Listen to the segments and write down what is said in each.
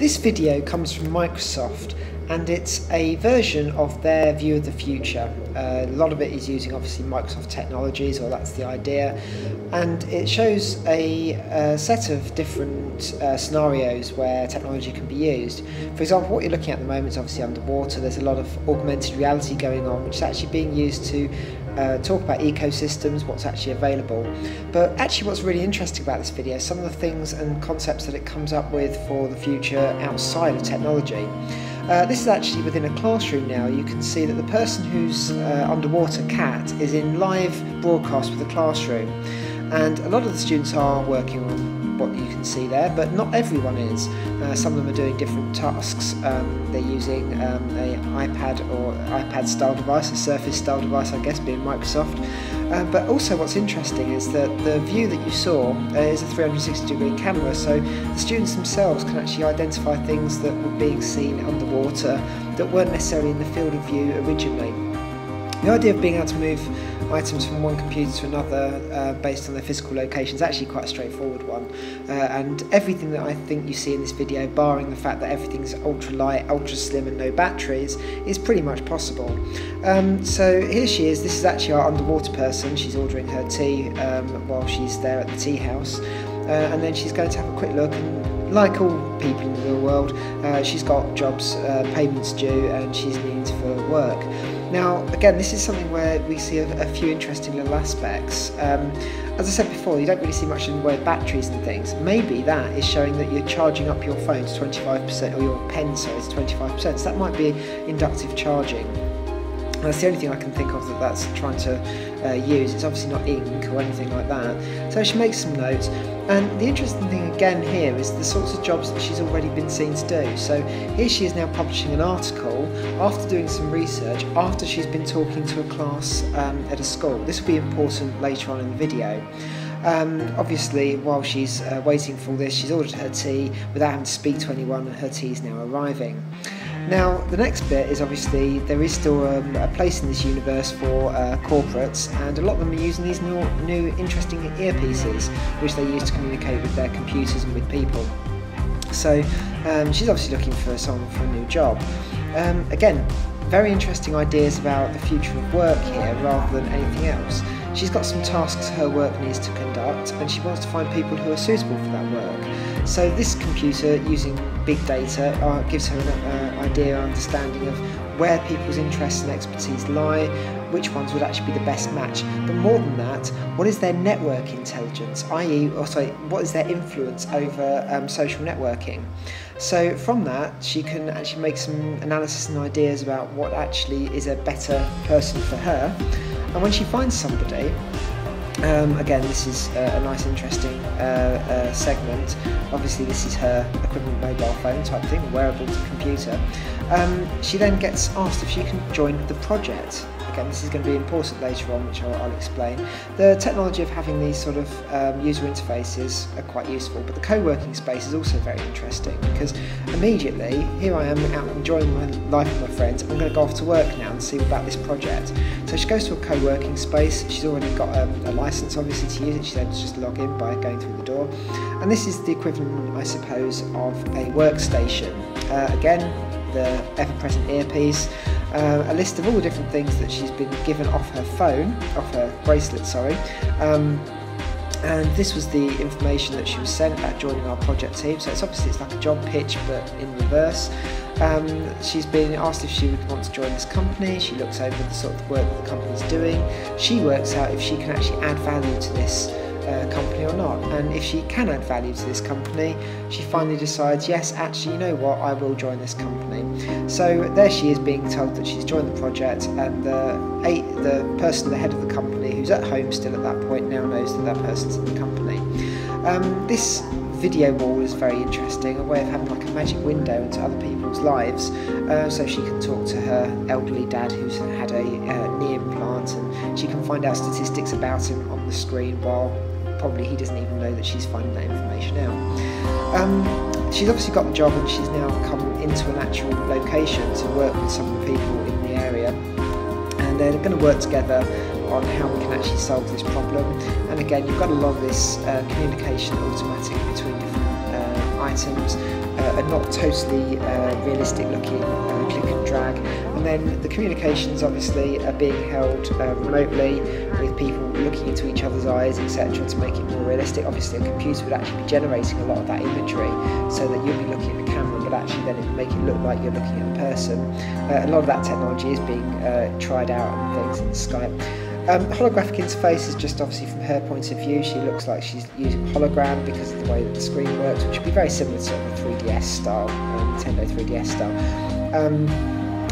This video comes from Microsoft, and it's a version of their view of the future. A lot of it is using obviously Microsoft technologies, or that's the idea, and it shows a set of different scenarios where technology can be used. For example, what you're looking at the moment is obviously underwater. There's a lot of augmented reality going on, which is actually being used to talk about ecosystems, what's actually available. But actually what's really interesting about this video is some of the things and concepts that it comes up with for the future outside of technology. This is actually within a classroom now. You can see that the person who's underwater, Cat, is in live broadcast with the classroom, and a lot of the students are working on what you can see there, but not everyone is. Some of them are doing different tasks. They're using an iPad or iPad style device, a Surface style device, I guess, being Microsoft. But also what's interesting is that the view that you saw is a 360-degree camera, so the students themselves can actually identify things that were being seen underwater that weren't necessarily in the field of view originally. The idea of being able to move items from one computer to another based on their physical location is actually quite a straightforward one, and everything that I think you see in this video, barring the fact that everything's ultra light, ultra slim and no batteries, is pretty much possible. So here she is. This is actually our underwater person. She's ordering her tea while she's there at the tea house, and then she's going to have a quick look, and like all people in the real world, she's got jobs, payments due, and she's needing for work. Now, again, this is something where we see a few interesting little aspects. As I said before, you don't really see much in the way of batteries and things. Maybe that is showing that you're charging up your phone to 25%, or your pen, sorry, to 25%. So that might be inductive charging. That's the only thing I can think of that's trying to use. It's obviously not ink or anything like that. So she makes some notes. And the interesting thing again here is the sorts of jobs that she's already been seen to do. So here she is now publishing an article after doing some research, after she's been talking to a class at a school. This will be important later on in the video. Obviously, while she's waiting for this, she's ordered her tea without having to speak to anyone, and her tea is now arriving. Now, the next bit is obviously there is still a place in this universe for corporates, and a lot of them are using these new interesting earpieces, which they use to communicate with their computers and with people. So she's obviously looking for someone for a new job. Again, very interesting ideas about the future of work here rather than anything else. She's got some tasks her work needs to conduct, and she wants to find people who are suitable for that work. So this computer, using big data, gives her an idea, understanding of where people's interests and expertise lie, which ones would actually be the best match. But more than that, what is their network intelligence, i.e., what is their influence over social networking? So from that, she can actually make some analysis and ideas about what actually is a better person for her. And when she finds somebody, again, this is a nice interesting segment. Obviously this is her equivalent mobile phone type thing, a wearable computer. She then gets asked if she can join the project. Again, this is going to be important later on, which I'll explain. The technology of having these sort of user interfaces are quite useful, but the co-working space is also very interesting, because immediately, here I am out enjoying my life with my friends. I'm going to go off to work now and see about this project. So she goes to a co-working space. She's already got a license, obviously, to use it. She's able to just log in by going through the door. And this is the equivalent, I suppose, of a workstation. Again, the ever-present earpiece, a list of all the different things that she's been given off her phone, off her bracelet, sorry. And this was the information that she was sent about joining our project team. So it's like a job pitch, but in reverse. She's been asked if she would want to join this company. She looks over the sort of work that the company's doing. She works out if she can actually add value to this company or not, and if she can add value to this company, she finally decides, yes, actually, you know what, I will join this company. So there she is being told that she's joined the project, and the person, the head of the company, who's at home still at that point, now knows that that person's in the company. This video wall is very interesting, a way of having like a magic window into other people's lives, so she can talk to her elderly dad who's had a knee implant, and she can find out statistics about him on the screen, while probably he doesn't even know that she's finding that information out. She's obviously got the job, and she's now come into an actual location to work with some of the people in the area, and they're going to work together on how we can actually solve this problem. And again, you've got a lot of this communication automatic between different atoms, are not totally realistic looking, click and drag. And then the communications obviously are being held remotely, with people looking into each other's eyes, etc., to make it more realistic. Obviously a computer would actually be generating a lot of that imagery, so that you'll be looking at the camera, but actually then it would make it look like you're looking at a person. A lot of that technology is being tried out and things in Skype. Holographic interface is just obviously from her point of view. She looks like she's using hologram because of the way that the screen works, which would be very similar to sort of a 3DS style, Nintendo 3DS style.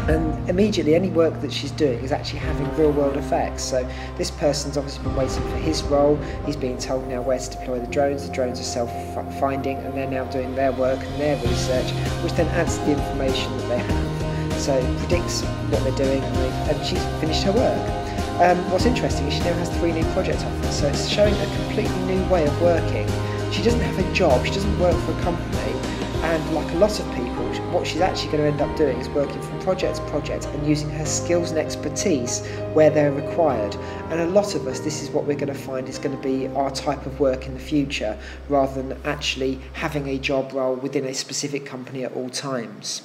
And immediately any work that she's doing is actually having real world effects. So this person's obviously been waiting for his role. He's being told now where to deploy the drones are self-finding, and they're now doing their work and their research, which then adds to the information that they have. So it predicts what they're doing, and she's finished her work. What's interesting is she now has 3 new project offers, so it's showing a completely new way of working. She doesn't have a job, she doesn't work for a company, and like a lot of people, what she's actually going to end up doing is working from project to project and using her skills and expertise where they're required. And a lot of us, this is what we're going to find is going to be our type of work in the future, rather than actually having a job role within a specific company at all times.